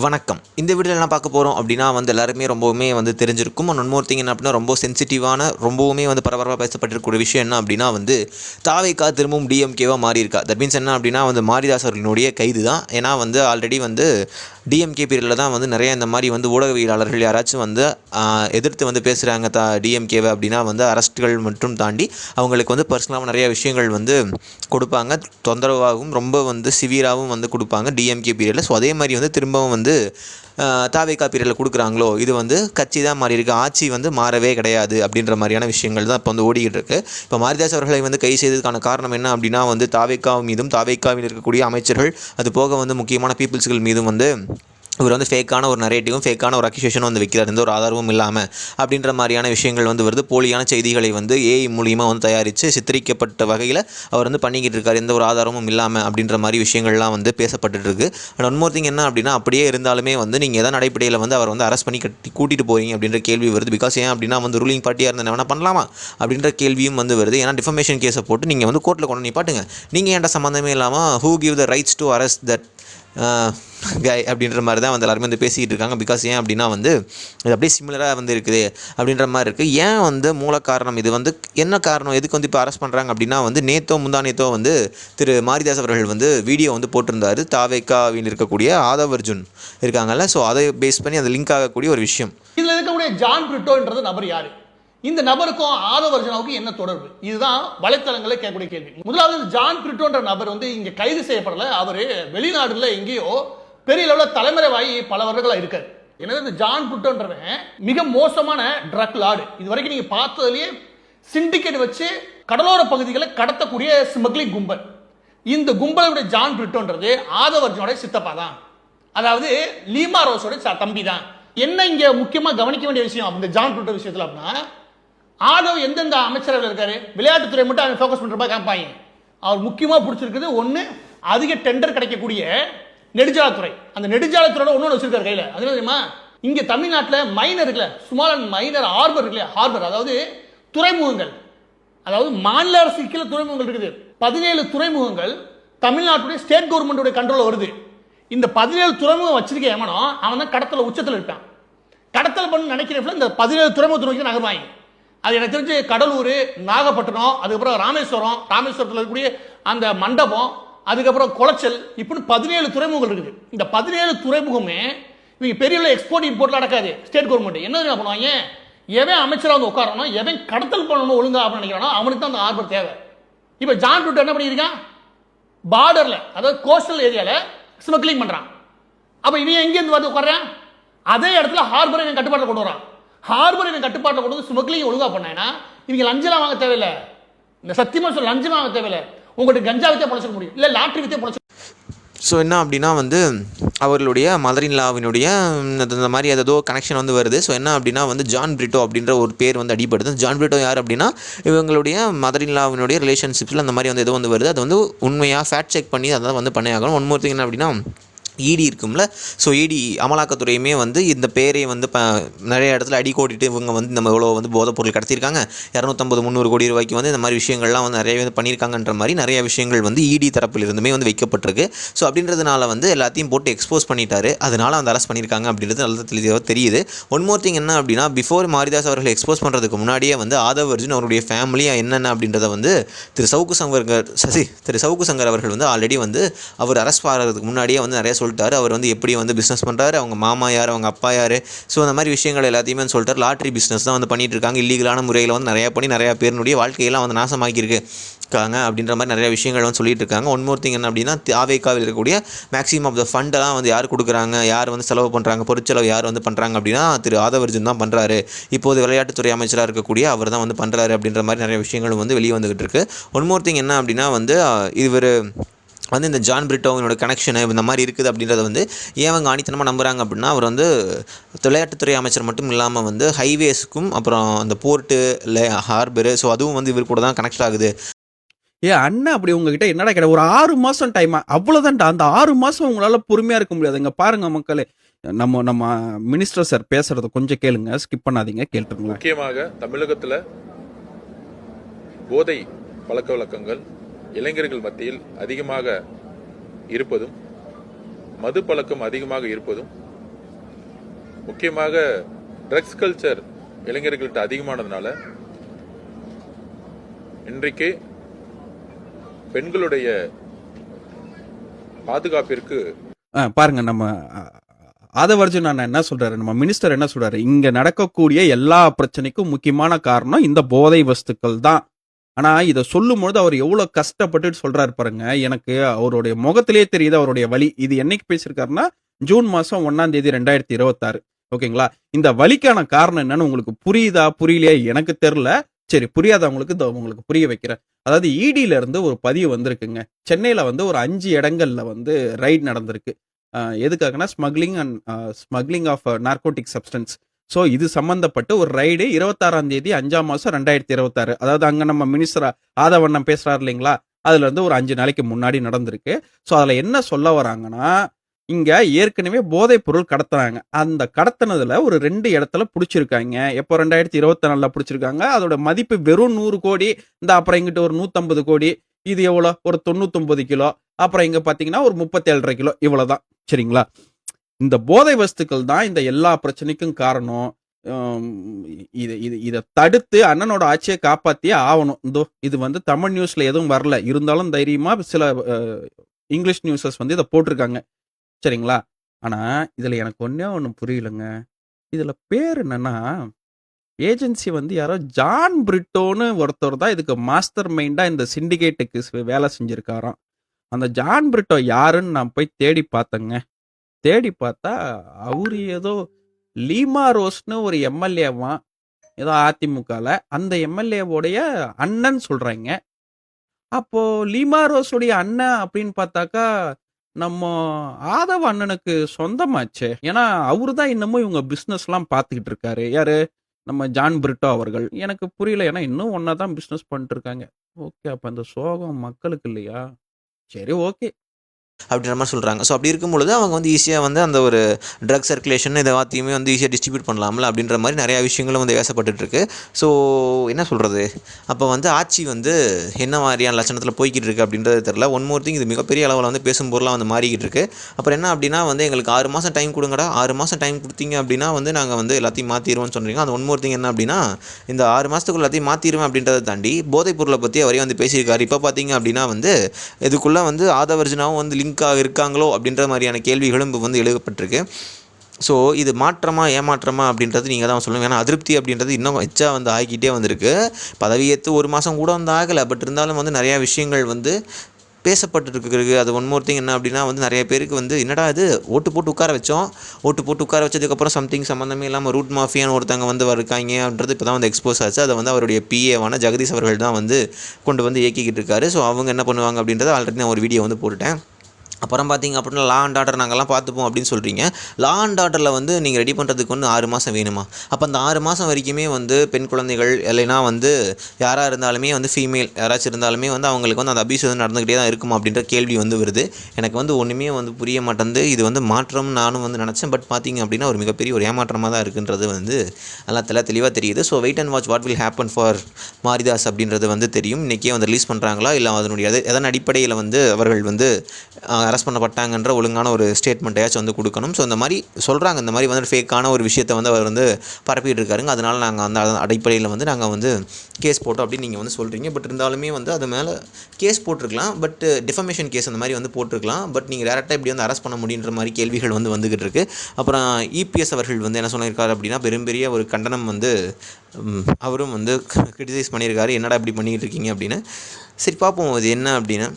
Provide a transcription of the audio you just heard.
வணக்கம். இந்த வீடியோவில் என்ன பார்க்க போகிறோம் அப்படின்னா எல்லாருமே ரொம்பவுமே தெரிஞ்சிருக்கும். ஒன் மோர் திங் என்ன அப்படின்னா ரொம்ப சென்சிட்டிவான ரொம்பவுமே பரபரப்பாக பேசப்பட்டிருக்கிற விஷயம் என்ன அப்படின்னா தாவேகா திரும்பவும் டிஎம்கேவாக மாறி இருக்கா. தட் மீன்ஸ் என்ன அப்படின்னா மாரிதாஸ் அவர்களுடைய கைது தான். ஏன்னா ஆல்ரெடி டிஎம்கே பீரியடில் தான் நிறைய இந்த மாதிரி ஊடகவியலாளர்கள் யாராச்சும் எதிர்த்து பேசுகிறாங்க டிஎம்கேவை அப்படின்னா அரெஸ்ட்டுகள் மற்றும் தாண்டி அவங்களுக்கு பர்சனலாக நிறைய விஷயங்கள் கொடுப்பாங்க. தொந்தரவாகவும் ரொம்ப சிவியராகவும் கொடுப்பாங்க டிஎம்கே பீரியடில். ஸோ அதே மாதிரி திரும்பவும் தாவேகா பீரியடில் கொடுக்குறாங்களோ, இது கட்சி தான் மாறி இருக்குது, ஆட்சி மாறவே கிடையாது அப்படின்ற மாதிரியான விஷயங்கள் தான் இப்போ ஓடிக்கிட்டு இருக்குது. இப்போ மாரிதாஸ் அவர்களை கைது செய்ததுக்கான காரணம் என்ன அப்படின்னா தாவேகா மீதும் தாவேகாவில் இருக்கக்கூடிய அமைச்சர்கள் அது போக முக்கியமான பீப்புள்ஸ்கள் மீதும் இவர் ஃபேக்கான ஒரு நரேட்டிவும் ஃபேக்கான ஒரு அக்யூசேஷனும் வைக்கிறார், எந்த ஒரு ஆதாரமும் இல்லாமல் அப்படின்ற மாதிரியான விஷயங்கள் வருது. போலியான செய்திகளை ஏஐ மூலியமாக தயாரித்து சித்தரிக்கப்பட்ட வகையில் அவர் பண்ணிக்கிட்டு இருக்கார், எந்த ஒரு ஆதாரமும் இல்லாமல் அப்படின்ற மாதிரி விஷயங்கள்லாம் பேசப்பட்டு இருக்கு. அண்ட் ஒன் மோர் திங் என்ன அப்படின்னா அப்படியே இருந்தாலுமே நீங்கள் எதன் அடிப்படையில் அவர் அரெஸ்ட் பண்ணி கூட்டிகிட்டு போகிறீங்க அப்படின்ற கேள்வி வருது. பிகாஸ் ஏன் அப்படின்னா ரூலிங் பார்ட்டியாக இருந்தால் என்ன பண்ணலாமா அப்படின்ற கேள்வியும் வருது. ஏன்னா டிஃபமேஷன் கேஸை போட்டு நீங்கள் கோர்ட்டில் கொண்டு நிப்பாட்டுங்க, நீங்கள் ஏன்டா சம்மந்தமே இல்லாமல் who give the rights to arrest that guy அப்படின்ற மாதிரி தான் எல்லாருமே பேசிக்கிட்டு இருக்காங்க. பிகாஸ் ஏன் அப்படின்னா இது அப்படியே சிமிலராக இருக்குது அப்படின்ற மாதிரி இருக்குது. ஏன் மூல காரணம் இது என்ன காரணம், எதுக்கு இப்போ அரெஸ்ட் பண்ணுறாங்க அப்படின்னா முந்தா நேத்தோ திரு மாரிதாஸ் அவர்கள் வீடியோ போட்டிருந்தார். தாவேகாவில் இருக்கக்கூடிய ஆதவ் அர்ஜுன் இருக்காங்கல்ல, ஸோ அதை பேஸ் பண்ணி அது லிங்க் ஆகக்கூடிய ஒரு விஷயம். இதில் இருக்கக்கூடிய ஜான் பிரிட்டோன்றது நபர் யார், இந்த நபருக்கும் ஆதவ் அர்ஜுனாவுக்கும் என்ன தொடர்பு, இதுதான் வலைத்தளங்களில் கேட்கக்கூடிய கேள்வி. முதலாவது ஜான் பிரிட்டோன்ற நபர் இங்க கைது செய்யப்படல, அவரு வெளிநாடுல எங்கேயோ பெரிய அளவில் தலைமறைவாகி பல வருடங்களா இருக்காரு. எனவே இந்த ஜான் பிரிட்டோன்றவன் மிக மோசமான ட்ரக் லார்டு. இது வரைக்கும் நீங்க பார்த்ததுலயே சிண்டிகேட் வச்சு கடலோர பகுதிகளை கடத்தக்கூடிய ஸ்மக்லிங் கும்பல். இந்த கும்பலுடைய ஜான் பிரிட்டோன்றது ஆதவ் அர்ஜுனோட சித்தப்பா தான், அதாவது லீமா ரோஸோட தம்பி தான். என்ன இங்க முக்கியமா கவனிக்க வேண்டிய விஷயம் இந்த ஜான் பிரிட்டோ விஷயத்துல அப்படின்னா, ஆதவ் எந்தெந்த அமைச்சரவையில் இருக்காரு, விளையாட்டுத்துறை மட்டும் அவன் ஃபோக்கஸ் பண்ற மாதிரி காமிப்பாங்க. அவர் முக்கியமா பிடிச்சிருக்குது ஒன்று, அதிக டெண்டர் கிடைக்கக்கூடிய நெடுஞ்சாலைத்துறை. அந்த நெடுஞ்சாலைத்துறையோட ஒன்று வச்சிருக்காரு கையில். அது தெரியுமா, இங்க தமிழ்நாட்டில் மைனர் இருக்குல்ல, ஸ்மால் அண்ட் மைனர் ஹார்பர் இருக்குல்ல, ஹார்பர் அதாவது துறைமுகங்கள், அதாவது மாநில அரசு கீழே துறைமுகங்கள் இருக்குது. 17 துறைமுகங்கள் தமிழ்நாட்டுடைய ஸ்டேட் கவர்மெண்டோட கண்ட்ரோல் வருது. இந்த 17 துறைமுகம் வச்சிருக்க எவனோ அவன் தான் கடத்தல உச்சத்தில் இருப்பான். கடத்தல் பண்ணு நினைக்கிறப்ப இந்த 17 துறைமுகத்தை நோக்கி நகர்வாங்க. அது எனக்கு தெரிஞ்சு கடலூர், நாகப்பட்டினம், அதுக்கப்புறம் ராமேஸ்வரத்தில் இருக்கக்கூடிய அந்த மண்டபம், அதுக்கப்புறம் குளச்சல், இப்படி 17 துறைமுகங்கள் இருக்குது. இந்த 17 துறைமுகமே இவங்க பெரிய எக்ஸ்போர்ட் இம்போர்ட்ல நடக்காது. ஸ்டேட் கவர்மெண்ட் என்ன பண்ணுவாங்க, எவன் அமைச்சராக உட்காரணும், எவன் கடத்தல் பண்ணணும் ஒழுங்கா அப்படின்னு நினைக்கிறானோ அவனுக்கு தான் அந்த ஹார்பர் தேவை. இப்போ ஜான் பிரிட்டோ என்ன பண்ணியிருக்கான், பார்டர்ல அதாவது கோஸ்டல் ஏரியால ஸ்மக்லிங் பண்றான். அப்ப இவன் எங்கேருந்து வந்து உட்கார்றான், அதே இடத்துல ஹார்பரை இவன் கட்டுப்பாட்டில் கொண்டு வரான். ஹார்பர் இவன் கட்டுப்பாட்டில் கொண்டு வந்து ஸ்மக்லிங் ஒழுங்கா பண்ணா இவங்க லஞ்சம் வாங்க தேவையில்லை. இந்த சத்தியமா சொல்ல லஞ்சம் வாங்க தேவையில்லை, உங்களுக்கு கஞ்சா வித்தே பொழைச்சிக்க முடியும், இல்லை லாட்ரி வித்தே பொழைச்சிக்க. ஸோ என்ன அப்படின்னா அவர்களுடைய மதர் இன் லாவினுடைய இந்த மாதிரி ஏதோ கனெக்ஷன் வருது. ஸோ என்ன அப்படின்னா ஜான் பிரிட்டோ அப்படின்ற ஒரு பேர் அடிபடுது. ஜான் பிரிட்டோ யார் அப்படின்னா இவங்களுடைய மதர் இன் லாவினுடைய ரிலேஷன்ஷிப்ஸில் அந்த மாதிரி ஏதோ வருது. அது உண்மையாக ஃபேக்ட் செக் பண்ணி அதான் பண்ணியாகணும். ஒன் மோர் திங் என்ன அப்படின்னா இடி இருக்கும்ல, ஸோ இடி அமலாக்கத்துறையுமே இந்த பேரை நிறைய இடத்துல அடி கோடிட்டு இவங்க நம்ம எவ்வளோ போதைப் பொருள் கடத்திருக்காங்க, 250-300 கோடி ரூபாய்க்கு இந்த மாதிரி விஷயங்கள்லாம் நிறைய பண்ணியிருக்காங்கன்ற மாதிரி நிறைய விஷயங்கள் இடி தரப்பில் இருந்துமே வைக்கப்பட்டிருக்கு. ஸோ அப்படின்றதுனால எல்லாத்தையும் போட்டு எக்ஸ்போஸ் பண்ணிட்டாரு, அதனால அரெஸ்ட் பண்ணியிருக்காங்க அப்படின்றது நல்லா தெளிவாக தெரியுது. ஒன் மோர் திங் என்ன அப்படின்னா பிஃபோர் மாரிதாஸ் அவர்கள் எக்ஸ்போஸ் பண்ணுறதுக்கு முன்னாடியே ஆதவ் அர்ஜுன் அவருடைய ஃபேமிலி என்னென்ன அப்படின்றத திரு சவுக்கு சங்கர் அவர்கள் ஆல்ரெடி அவர் அரெஸ்ட் ஆகிறதுக்கு முன்னாடியே நிறைய சொல்லிட்டாரு. அவர் எப்படி பிஸ்னஸ் பண்ணுறாரு, அவங்க மாமா யார், அவங்க அப்பா யார், ஸோ அந்த மாதிரி விஷயங்கள் எல்லாத்தையுமே சொல்லிட்டார். லாட்ரி பிஸ்னஸ் தான் பண்ணிட்டு இருக்காங்க, இல்லீகலான முறையில் நிறையா பண்ணி நிறையா பேருனுடைய வாழ்க்கையெல்லாம் நாசமாக்கியிருக்காங்க அப்படின்ற மாதிரி நிறைய விஷயங்கள் சொல்லிட்டு இருக்காங்க. ஒன் மோர் திங் என்ன அப்படின்னா தாவேகாவில் இருக்கக்கூடிய மேக்ஸிமம் ஆஃப் த ஃபண்டெல்லாம் யார் கொடுக்குறாங்க, யார் செலவு பண்ணுறாங்க, பொருட்செலவு யார் பண்ணுறாங்க அப்படின்னா திரு ஆதவ் அர்ஜுன் தான் பண்ணுறாரு. இப்போது விளையாட்டுத்துறை அமைச்சராக இருக்கக்கூடிய அவர் தான் பண்ணுறாரு அப்படின்ற மாதிரி நிறைய விஷயங்கள் வெளியே வந்துகிட்டு இருக்கு. ஒன் மோர் திங் என்ன அப்படின்னா இவர் இந்த ஜான் பிரிட்டோவினோட கனெக்ஷனு இந்த மாதிரி இருக்குது அப்படின்றத ஏன் அவங்க ஆணித்தனமாக நம்புகிறாங்க அப்படின்னா அவர் விளையாட்டுத்துறை அமைச்சர் மட்டும் இல்லாமல் ஹைவேஸுக்கும் அப்புறம் அந்த போர்ட்டு இல்லை ஹார்பரு, ஸோ அதுவும் இவர் கூட தான் கனெக்ட் ஆகுது. அண்ணன் அப்படி உங்ககிட்ட என்னடா கிடையாது, ஒரு 6 மாதம் டைமா, அவ்வளோதான்டா. அந்த 6 மாதம் உங்களால் பொறுமையாக இருக்க முடியாது. இங்கே பாருங்க மக்களே, நம்ம மினிஸ்டர் சார் பேசுறத கொஞ்சம் கேளுங்க, ஸ்கிப் பண்ணாதீங்க, கேட்டுருங்க. முக்கியமாக தமிழகத்தில் போதை பழக்க வழக்கங்கள் இளைஞர்கள் மத்தியில் அதிகமாக இருப்பதும், மது பழக்கம் அதிகமாக இருப்பதும், முக்கியமாக ட்ரக்ஸ் கல்ச்சர் இளைஞர்கள்ட்ட அதிகமானதுனால இன்றைக்கு பெண்களுடைய பாதுகாப்பிற்கு பாருங்க நம்ம ஆதவர்ஜுன் அண்ணா என்ன சொல்றாரு, நம்ம மினிஸ்டர் என்ன சொல்றாரு, இங்க நடக்கக்கூடிய எல்லா பிரச்சனைக்கும் முக்கியமான காரணம் இந்த போதை வஸ்துக்கள் தான். ஆனா இதை சொல்லும் பொழுது அவர் எவ்வளவு கஷ்டப்பட்டு சொல்றாரு பாருங்க. எனக்கு அவருடைய முகத்திலேயே தெரியுது அவருடைய வலி. இது என்னைக்கு பேசியிருக்காருன்னா ஜூன் மாசம் 1ஆம் தேதி 2026. ஓகேங்களா? இந்த வலிக்கான காரணம் என்னன்னு உங்களுக்கு புரியுதா புரியலையா எனக்கு தெரியல. சரி, புரியாதவங்களுக்கு உங்களுக்கு புரிய வைக்கிறேன். அதாவது இடியில இருந்து ஒரு பதிவு வந்திருக்குங்க. சென்னையில வந்து ஒரு 5 இடங்கள்ல வந்து ரைட் நடந்திருக்கு. எதுக்காகனா smuggling of narcotic substance. So இது சம்பந்தப்பட்டு ஒரு ரைடு 26ஆம் தேதி 5ஆம் மாசம் 2026. அதாவது அங்க நம்ம மினிஸ்டர் ஆதவண்ணன் பேசுறாரு இல்லைங்களா, அதுல இருந்து ஒரு 5 நாளைக்கு முன்னாடி நடந்திருக்கு. ஸோ அதுல என்ன சொல்ல வராங்கன்னா, இங்க ஏற்கனவே போதைப் பொருள் கடத்துறாங்க. அந்த கடத்தினதுல ஒரு 2 இடத்துல பிடிச்சிருக்காங்க. எப்போ 2024 பிடிச்சிருக்காங்க. அதோட மதிப்பு வெறும் 100 கோடி. இந்த அப்புறம் இங்கிட்ட ஒரு 150 கோடி. இது எவ்வளோ? ஒரு 99 கிலோ. அப்புறம் இங்க பாத்தீங்கன்னா ஒரு 37.5 கிலோ. இவ்வளவுதான். சரிங்களா? இந்த போதை வஸ்துக்கள் தான் இந்த எல்லா பிரச்சனைக்கும் காரணம். இதை தடுத்து அண்ணனோட ஆட்சியை காப்பாத்தியே ஆகணும். இது வந்து தமிழ் நியூஸ்ல எதுவும் வரல. இருந்தாலும் தைரியமா சில இங்கிலீஷ் நியூஸஸ் வந்து இதை போட்டிருக்காங்க. சரிங்களா? ஆனா இதுல எனக்கு ஒண்ணு புரியலங்க. இதுல பேர் என்னன்னா, ஏஜென்சி வந்து யாரோ ஜான் பிரிட்டோன்னு ஒருத்தர் தான் இதுக்கு மாஸ்டர் மைண்டா இந்த சிண்டிகேட்டுக்கு வேலை செஞ்சிருக்காராம். அந்த ஜான் பிரிட்டோ யாருன்னு நான் போய் தேடி பார்த்தேங்க. தேடி பார்த்தா அவரு ஏதோ லீமா ரோஸ்னு ஒரு எம்எல்ஏவா, ஏதோ அதிமுகல அந்த எம்எல்ஏவோடைய அண்ணன் சொல்றாங்க. அப்போ லீமா ரோஸுடைய அண்ணன் அப்படின்னு பார்த்தாக்கா நம்ம ஆதவ அண்ணனுக்கு சொந்தமாச்சே. ஏன்னா அவரு தான் இன்னமும் இவங்க பிசினஸ் எல்லாம் பார்த்துக்கிட்டு இருக்காரு. யாரு? நம்ம ஜான் பிரிட்டோ அவர்கள். எனக்கு புரியல. ஏன்னா இன்னும் ஒன்னாதான் பிசினஸ் பண்ணிட்டு இருக்காங்க. ஓகே, அப்ப அந்த சோகம் மக்களுக்கு இல்லையா? சரி, ஓகே அப்படின்ற மாதிரி சொல்கிறாங்க. ஸோ அப்படி இருக்கும்பொழுது அவங்க வந்து ஈஸியாக வந்து அந்த ஒரு ட்ரக் சர்க்குலேஷன் இதை எல்லாத்தையுமே வந்து ஈஸியாக டிஸ்ட்ரிபியூட் பண்ணலாம்ல அப்படின்ற மாதிரி நிறையா விஷயங்களும் வந்து பேசப்பட்டுருக்கு. ஸோ என்ன சொல்கிறது, அப்போ வந்து ஆட்சி வந்து என்ன மாதிரியான லட்சணத்தில் போய்கிட்டு இருக்குது அப்படின்றது தெரில. ஒன் மோர் திங், இது மிகப்பெரிய அளவில் வந்து பேசும் பொருளாக வந்து மாறிக்கிட்டு இருக்குது. அப்புறம் என்ன அப்படின்னா வந்து எங்களுக்கு 6 மாதம் டைம் கொடுங்கடா, 6 மாதம் டைம் கொடுத்தீங்க அப்படின்னா வந்து நாங்கள் வந்து எல்லாத்தையும் மாற்றிடுவோம்னு சொல்கிறீங்க. அந்த ஒன் மோர் திங் என்ன அப்படின்னா, இந்த 6 மாதத்துக்குள்ள எல்லாத்தையும் மாற்றிடுவேன் அப்படின்றத தாண்டி போதைப் பொருளை பற்றி அவரே வந்து பேசியிருக்காரு. இப்போ பார்த்தீங்க அப்படின்னா வந்து இதுக்குள்ளே வந்து ஆதவர்ஜுனாவும் வந்து லிங்காக இருக்காங்களோ அப்படின்ற மாதிரியான கேள்விகளும் இப்போ வந்து எழுதப்பட்டிருக்கு. ஸோ இது மாற்றமா ஏமாற்றமா அப்படின்றது நீங்கள் தான் சொல்லணும். ஏன்னா அதிருப்தி அப்படின்றது இன்னும் எச்சா வந்து ஆகிக்கிட்டே வந்திருக்கு. பதவியேற்று 1 மாதம் கூட வந்து ஆகலை. பட் இருந்தாலும் வந்து நிறையா விஷயங்கள் வந்து பேசப்பட்டுருக்கு. அது ஒன் மோர் திங் என்ன அப்படின்னா வந்து நிறைய பேருக்கு வந்து என்னடா இது ஓட்டு போட்டு உட்கார வச்சதுக்கப்புறம் சம்திங் சம்மந்தமே இல்லாமல் ரூட் மாஃபியான்னு ஒருத்தங்க வந்து இருக்காங்க அப்படின்றது இப்போ தான் வந்து எக்ஸ்போஸ் ஆச்சு. அதை வந்து அவருடைய பிஏவான ஜெகதீஷ் அவர்கள் தான் வந்து கொண்டு வந்து இயக்கிக்கிட்டு இருக்காரு. ஸோ அவங்க என்ன பண்ணுவாங்க அப்படின்றத ஆல்ரெடி நான் ஒரு வீடியோ வந்து போட்டுட்டேன். அப்புறம் பார்த்தீங்க அப்படின்னா லா அண்ட் ஆர்டர் நாங்கள்லாம் பார்த்துப்போம் அப்படின்னு சொல்கிறீங்க. லா அண்ட் ஆர்டரில் வந்து நீங்கள் ரெடி பண்ணுறதுக்கு வந்து 6 மாதம் வேணுமா? அப்போ அந்த 6 மாதம் வரைக்குமே வந்து பெண் குழந்தைகள் இல்லைனா வந்து யாராக இருந்தாலுமே வந்து ஃபீமேல் யாராச்சும் இருந்தாலுமே வந்து அவங்களுக்கு வந்து அந்த அபியூஸ் வந்து நடந்துக்கிட்டே தான் இருக்குமா அப்படின்ற கேள்வி வந்து வருது. எனக்கு வந்து ஒன்றுமே வந்து புரிய மாட்டேங்குது. இது வந்து மாற்றம் நானும் வந்து நினச்சேன். பட் பார்த்தீங்க அப்படின்னா ஒரு மிகப்பெரிய ஒரு ஏமாற்றமாக தான் இருக்குன்றது வந்து நல்லா தெளிவாக தெரியுது. So wait and watch what will happen for Maridhas அப்படின்றது வந்து தெரியும். இன்றைக்கே வந்து ரிலீஸ் பண்ணுறாங்களா இல்லை அதனுடைய எதன் அடிப்படையில் வந்து அவர்கள் வந்து அரெஸ்ட் பண்ணப்பட்டாங்கன்ற ஒழுங்கான ஒரு ஸ்டேட்மெண்ட்டையாச்சும் வந்து கொடுக்கணும். ஸோ இந்த மாதிரி சொல்கிறாங்க. இந்த மாதிரி வந்து ஃபேக்கான ஒரு விஷயத்தை வந்து அவர் வந்து பரப்பிட்டு இருக்காருங்க. அதனால் நாங்கள் அந்த அடிப்படையில் வந்து நாங்கள் வந்து கேஸ் போட்டோம் அப்படின்னு நீங்கள் வந்து சொல்கிறீங்க. பட் இருந்தாலுமே வந்து அது மேலே கேஸ் போட்டிருக்கலாம். பட் டிஃபமேஷன் கேஸ் அந்த மாதிரி வந்து போட்டிருக்கலாம். பட் நீங்கள் டேரெக்டாக இப்படி வந்து அரெஸ்ட் பண்ண முடியுன்ற மாதிரி கேள்விகள் வந்து வந்துகிட்டு இருக்கு. அப்புறம் இபிஎஸ் அவர்கள் வந்து என்ன சொல்லியிருக்காரு அப்படின்னா பெரிய ஒரு கண்டனம் வந்து அவரும் வந்து கிரிட்டிசைஸ் பண்ணியிருக்காரு. என்னடா இப்படி பண்ணிக்கிட்டு இருக்கீங்க அப்படின்னு. சரி, பார்ப்போம் அது என்ன அப்படின்னு.